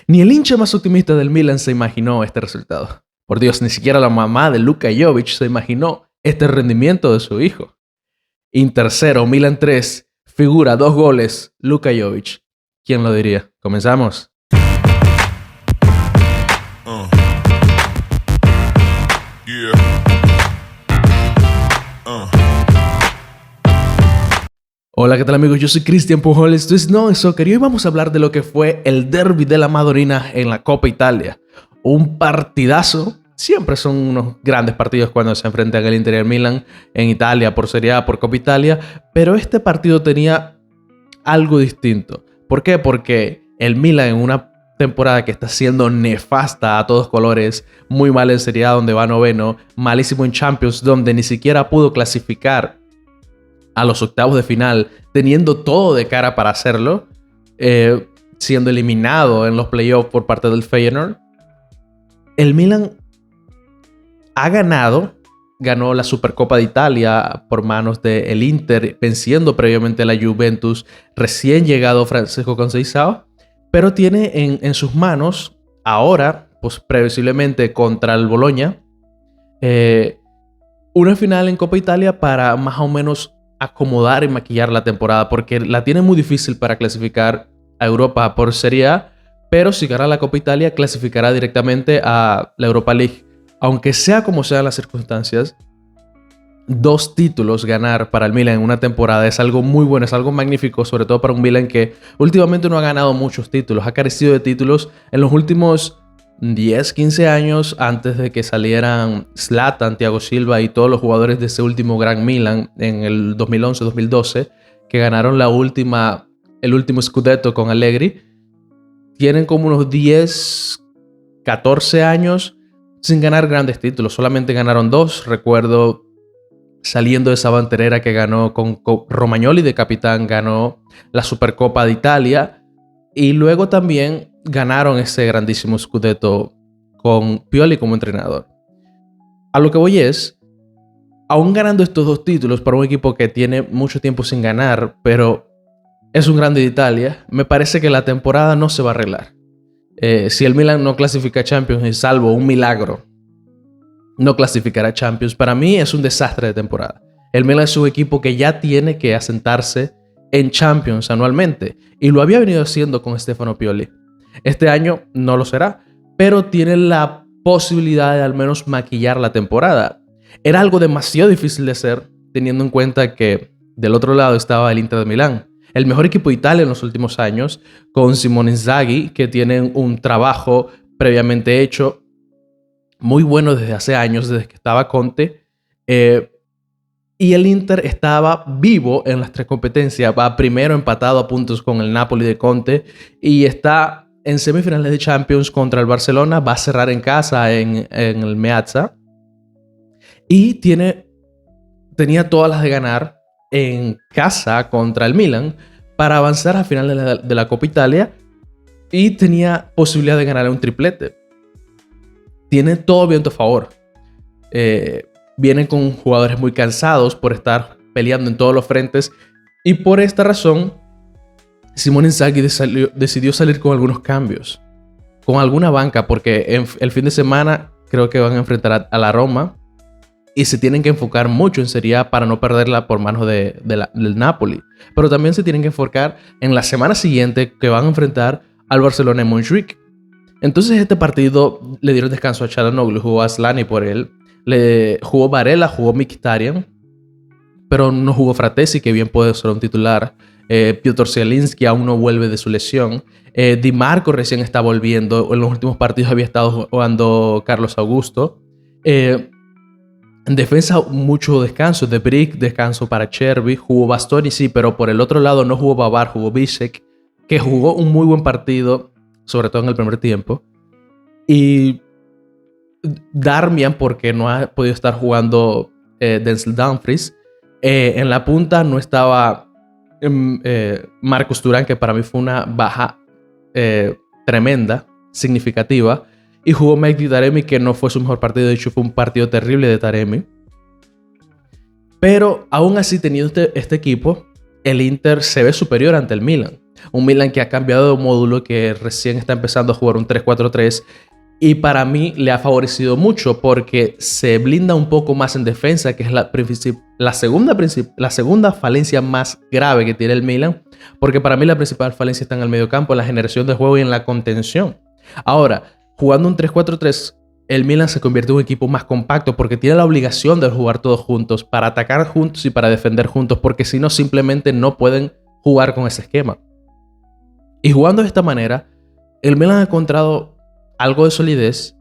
Ni el hincha más optimista del Milan se imaginó este resultado. Por Dios, ni siquiera la mamá de Luka Jovic se imaginó este rendimiento de su hijo. Inter 0, Milan 3, figura 2 goles, Luka Jovic. ¿Quién lo diría? Comenzamos. Hola, ¿qué tal amigos? Yo soy Cristian Pujols, esto es No Soccer y hoy vamos a hablar de lo que fue el derbi de la Madonina en la Copa Italia. Un partidazo. Siempre son unos grandes partidos cuando se enfrentan el Inter y el Milan en Italia por Serie A, por Copa Italia, pero este partido tenía algo distinto. ¿Por qué? Porque el Milan en una temporada que está siendo nefasta a todos colores, muy mal en Serie A donde va noveno, malísimo en Champions donde ni siquiera pudo clasificar a los octavos de final, teniendo todo de cara para hacerlo, siendo eliminado en los playoffs por parte del Feyenoord. El Milan ganó la Supercopa de Italia por manos del Inter, venciendo previamente a la Juventus, recién llegado Francesco Conceição, pero tiene en sus manos ahora, pues previsiblemente contra el Bologna, una final en Copa Italia para más o menos acomodar y maquillar la temporada, porque la tiene muy difícil para clasificar a Europa por Serie A, pero si gana la Copa Italia clasificará directamente a la Europa League. Aunque sea como sean las circunstancias, 2 títulos ganar para el Milan en una temporada es algo muy bueno, es algo magnífico, sobre todo para un Milan que últimamente no ha ganado muchos títulos, ha carecido de títulos en los últimos 10, 15 años antes de que salieran Zlatan, Thiago Silva y todos los jugadores de ese último gran Milan en el 2011-2012 que ganaron el último Scudetto con Allegri. Tienen como unos 10, 14 años sin ganar grandes títulos. Solamente ganaron 2. Recuerdo saliendo de esa banterera que ganó con Romagnoli de capitán, ganó la Supercopa de Italia y luego también ganaron ese grandísimo Scudetto con Pioli como entrenador. A lo que voy es, aún ganando estos 2 títulos para un equipo que tiene mucho tiempo sin ganar, pero es un grande de Italia, me parece que la temporada no se va a arreglar. Si el Milan no clasifica a Champions, y salvo un milagro, no clasificará a Champions, para mí es un desastre de temporada. El Milan es un equipo que ya tiene que asentarse en Champions anualmente, y lo había venido haciendo con Stefano Pioli. Este año no lo será, pero tiene la posibilidad de al menos maquillar la temporada. Era algo demasiado difícil de hacer, teniendo en cuenta que del otro lado estaba el Inter de Milán, el mejor equipo de Italia en los últimos años, con Simone Inzaghi, que tienen un trabajo previamente hecho muy bueno desde hace años, desde que estaba Conte, y el Inter estaba vivo en las 3 competencias, va primero empatado a puntos con el Napoli de Conte y está en semifinales de Champions contra el Barcelona, va a cerrar en casa en el Meazza y tenía todas las de ganar en casa contra el Milan para avanzar a final de la Copa Italia y tenía posibilidad de ganar un triplete. Tiene todo viento a favor. Vienen con jugadores muy cansados por estar peleando en todos los frentes y por esta razón Simone Inzaghi decidió salir con algunos cambios, con alguna banca, porque el fin de semana creo que van a enfrentar a la Roma y se tienen que enfocar mucho en Serie A para no perderla por manos del Napoli. Pero también se tienen que enfocar en la semana siguiente que van a enfrentar al Barcelona en Montjuic. Entonces este partido le dieron descanso a Çalhanoğlu, jugó a Asllani por él, jugó Barella, jugó Mkhitaryan, pero no jugó Fratesi, que bien puede ser un titular. Piotr Zielinski aún no vuelve de su lesión. Di Marco recién está volviendo. En los últimos partidos había estado jugando Carlos Augusto. En defensa mucho descanso. De Brick, descanso para Chervi. Jugó Bastoni, sí, pero por el otro lado no jugó Babar, jugó Bisek, que jugó un muy buen partido, sobre todo en el primer tiempo. Y Darmian, porque no ha podido estar jugando Denzel Dumfries. En la punta no estaba Marcus Thuram, que para mí fue una baja tremenda, significativa. Y jugó Mehdi Taremi, que no fue su mejor partido. De hecho, fue un partido terrible de Taremi. Pero aún así, teniendo este equipo, el Inter se ve superior ante el Milan. Un Milan que ha cambiado de módulo, que recién está empezando a jugar un 3-4-3. Y para mí le ha favorecido mucho porque se blinda un poco más en defensa, que es la segunda falencia más grave que tiene el Milan. Porque para mí la principal falencia está en el mediocampo, en la generación de juego y en la contención. Ahora, jugando un 3-4-3, el Milan se convierte en un equipo más compacto porque tiene la obligación de jugar todos juntos, para atacar juntos y para defender juntos, porque si no, simplemente no pueden jugar con ese esquema. Y jugando de esta manera, el Milan ha encontrado algo de solidez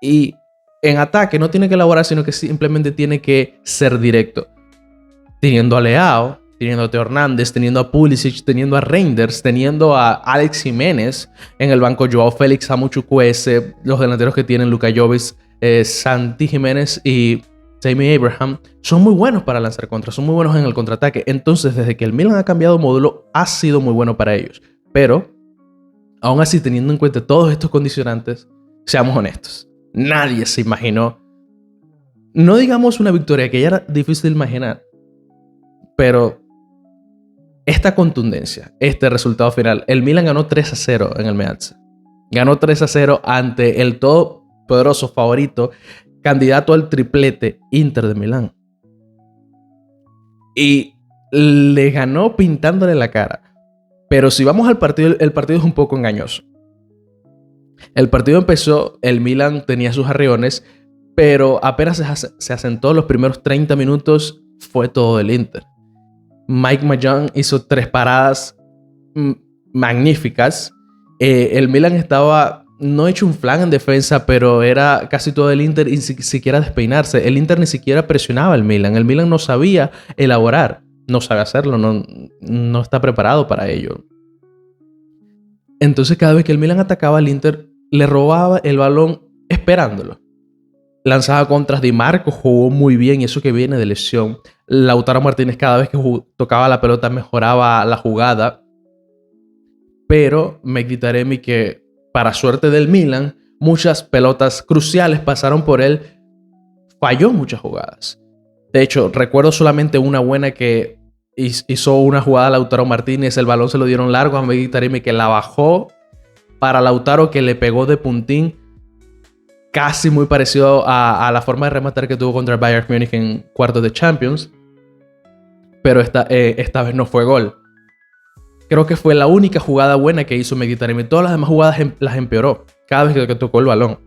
y en ataque no tiene que elaborar, sino que simplemente tiene que ser directo. Teniendo a Leao, teniendo a Teo Hernández, teniendo a Pulisic, teniendo a Reinders, teniendo a Alex Jiménez en el banco, Joao Félix, Samu Chukwueze, los delanteros que tienen Luka Jovic, Santi Jiménez y Tammy Abraham, son muy buenos para lanzar contra, son muy buenos en el contraataque. Entonces, desde que el Milan ha cambiado módulo, ha sido muy bueno para ellos. Pero, aún así, teniendo en cuenta todos estos condicionantes, seamos honestos, nadie se imaginó, no digamos una victoria que ya era difícil de imaginar, pero esta contundencia, este resultado final, el Milan ganó 3-0 en el Meazza. Ganó 3-0 ante el todopoderoso favorito, candidato al triplete, Inter de Milán. Y le ganó pintándole la cara. Pero si vamos al partido, el partido es un poco engañoso. El partido empezó, el Milan tenía sus arriones, pero apenas se asentó los primeros 30 minutos, fue todo del Inter. Mike Maignan hizo 3 paradas magníficas. El Milan estaba no hecho un flan en defensa, pero era casi todo el Inter y siquiera despeinarse. El Inter ni siquiera presionaba al Milan. El Milan no sabía elaborar, no sabe hacerlo, no está preparado para ello. Entonces cada vez que el Milan atacaba, el Inter le robaba el balón esperándolo. Lanzaba contras. Di Marco jugó muy bien, y eso que viene de lesión. Lautaro Martínez cada vez que tocaba la pelota mejoraba la jugada. Pero Mkhitaryan, que para suerte del Milan, muchas pelotas cruciales pasaron por él, falló muchas jugadas. De hecho, recuerdo solamente una buena que hizo una jugada a Lautaro Martínez, el balón se lo dieron largo a Mkhitaryan, que la bajó para Lautaro, que le pegó de puntín, casi muy parecido a la forma de rematar que tuvo contra el Bayern Múnich en cuartos de Champions. Pero esta vez no fue gol. Creo que fue la única jugada buena que hizo Mkhitaryan. Todas las demás jugadas las empeoró cada vez que tocó el balón.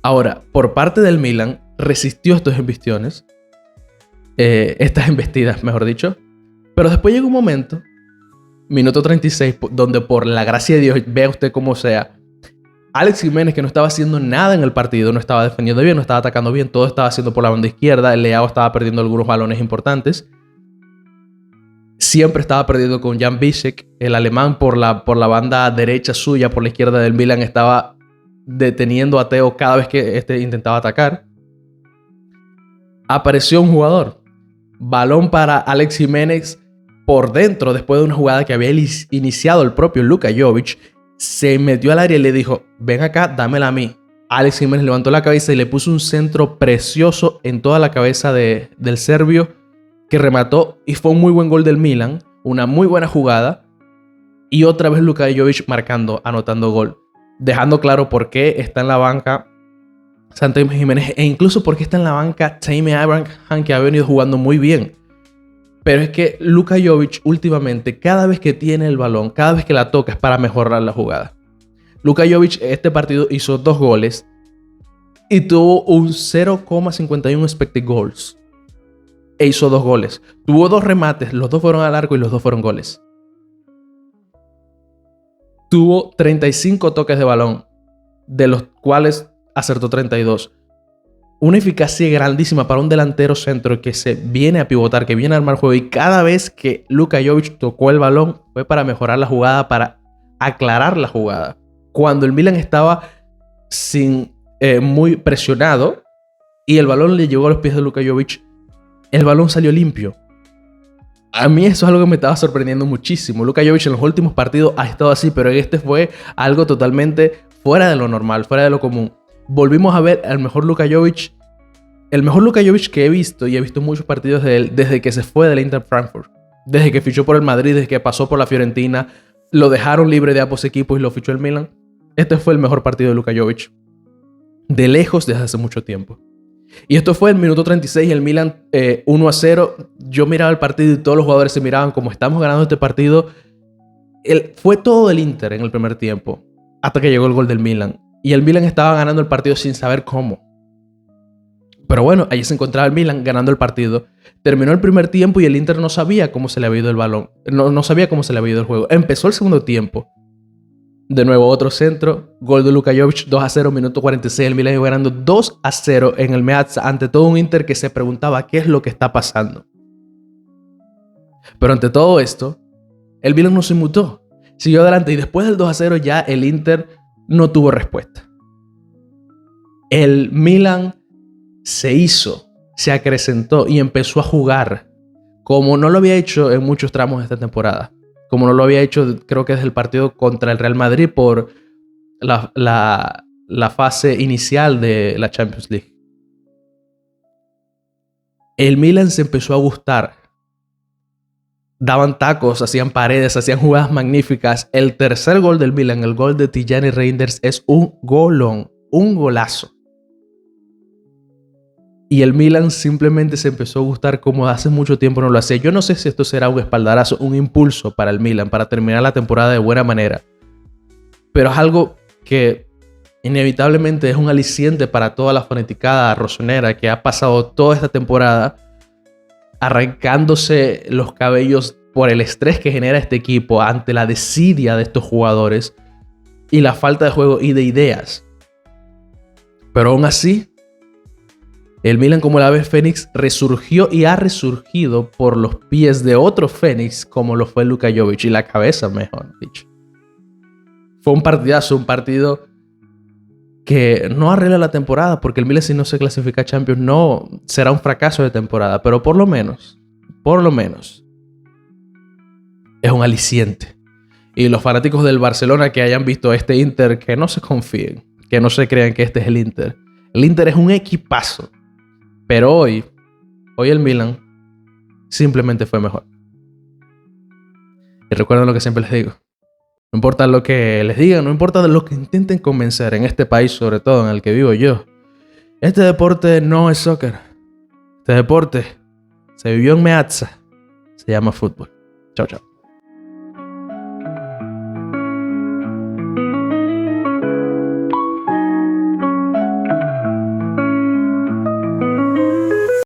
Ahora, por parte del Milan, resistió estas embestidas, mejor dicho. Pero después llegó un momento, minuto 36, donde por la gracia de Dios, vea usted como sea, Alex Jiménez, que no estaba haciendo nada en el partido, no estaba defendiendo bien, no estaba atacando bien, todo estaba haciendo por la banda izquierda, el Leao estaba perdiendo algunos balones importantes. Siempre estaba perdiendo con Jan Bisek, el alemán, por la banda derecha suya, por la izquierda del Milan, estaba deteniendo a Teo cada vez que intentaba atacar. Apareció un jugador, balón para Alex Jiménez por dentro, después de una jugada que había iniciado el propio Luka Jovic. Se metió al área y le dijo: ven acá, dámela a mí. Alex Jiménez levantó la cabeza y le puso un centro precioso en toda la cabeza del serbio, que remató, y fue un muy buen gol del Milan, una muy buena jugada, y otra vez Luka Jovic anotando gol, dejando claro por qué está en la banca Santi Jiménez, e incluso por qué está en la banca Tammy Abraham, que ha venido jugando muy bien. Pero es que Luka Jovic últimamente, cada vez que tiene el balón, cada vez que la toca, es para mejorar la jugada. Luka Jovic este partido hizo 2 goles y tuvo un 0,51 expected goals. E hizo 2 goles. Tuvo 2 remates, los 2 fueron al arco y los 2 fueron goles. Tuvo 35 toques de balón, de los cuales acertó 32. Una eficacia grandísima para un delantero centro que se viene a pivotar, que viene a armar juego. Y cada vez que Luka Jovic tocó el balón fue para mejorar la jugada, para aclarar la jugada. Cuando el Milan estaba muy presionado y el balón le llegó a los pies de Luka Jovic, el balón salió limpio. A mí eso es algo que me estaba sorprendiendo muchísimo. Luka Jovic en los últimos partidos ha estado así, pero en este fue algo totalmente fuera de lo normal, fuera de lo común. Volvimos a ver al mejor Luka Jovic, el mejor Luka Jovic que he visto, y he visto muchos partidos de él desde que se fue del Inter Frankfurt. Desde que fichó por el Madrid, desde que pasó por la Fiorentina, lo dejaron libre de ambos equipos y lo fichó el Milan. Este fue el mejor partido de Luka Jovic. De lejos desde hace mucho tiempo. Y esto fue el minuto 36, el Milan 1-0. Yo miraba el partido y todos los jugadores se miraban como estamos ganando este partido. Fue todo el Inter en el primer tiempo, hasta que llegó el gol del Milan. Y el Milan estaba ganando el partido sin saber cómo. Pero bueno, allí se encontraba el Milan ganando el partido. Terminó el primer tiempo y el Inter no sabía cómo se le había ido el balón. No sabía cómo se le había ido el juego. Empezó el segundo tiempo. De nuevo otro centro, gol de Luka Jovic, 2-0, minuto 46, el Milan iba ganando 2-0 en el Meazza ante todo un Inter que se preguntaba qué es lo que está pasando. Pero ante todo esto, el Milan no se inmutó, siguió adelante y después del 2-0 ya el Inter no tuvo respuesta. El Milan se hizo, se acrecentó y empezó a jugar como no lo había hecho en muchos tramos de esta temporada. Como no lo había hecho, creo que desde el partido contra el Real Madrid por la fase inicial de la Champions League. El Milan se empezó a gustar. Daban tacos, hacían paredes, hacían jugadas magníficas. El tercer gol del Milan, el gol de Tijani Reinders, es un golón, un golazo. Y el Milan simplemente se empezó a gustar como hace mucho tiempo no lo hacía. Yo no sé si esto será un espaldarazo, un impulso para el Milan, para terminar la temporada de buena manera. Pero es algo que inevitablemente es un aliciente para toda la fanaticada rosonera que ha pasado toda esta temporada arrancándose los cabellos por el estrés que genera este equipo ante la desidia de estos jugadores y la falta de juego y de ideas. Pero aún así, el Milan, como el ave fénix, resurgió y ha resurgido por los pies de otro fénix, como lo fue Luka Jovic, y la cabeza, mejor dicho. Fue un partidazo, un partido que no arregla la temporada, porque el Milan, si no se clasifica a Champions, no será un fracaso de temporada, pero por lo menos, es un aliciente. Y los fanáticos del Barcelona que hayan visto este Inter, que no se confíen, que no se crean que este es el Inter. El Inter es un equipazo. Pero hoy el Milan simplemente fue mejor. Y recuerden lo que siempre les digo. No importa lo que les digan, no importa lo que intenten convencer en este país, sobre todo en el que vivo yo. Este deporte no es soccer. Este deporte se vivió en Meazza. Se llama fútbol. Chao, chao.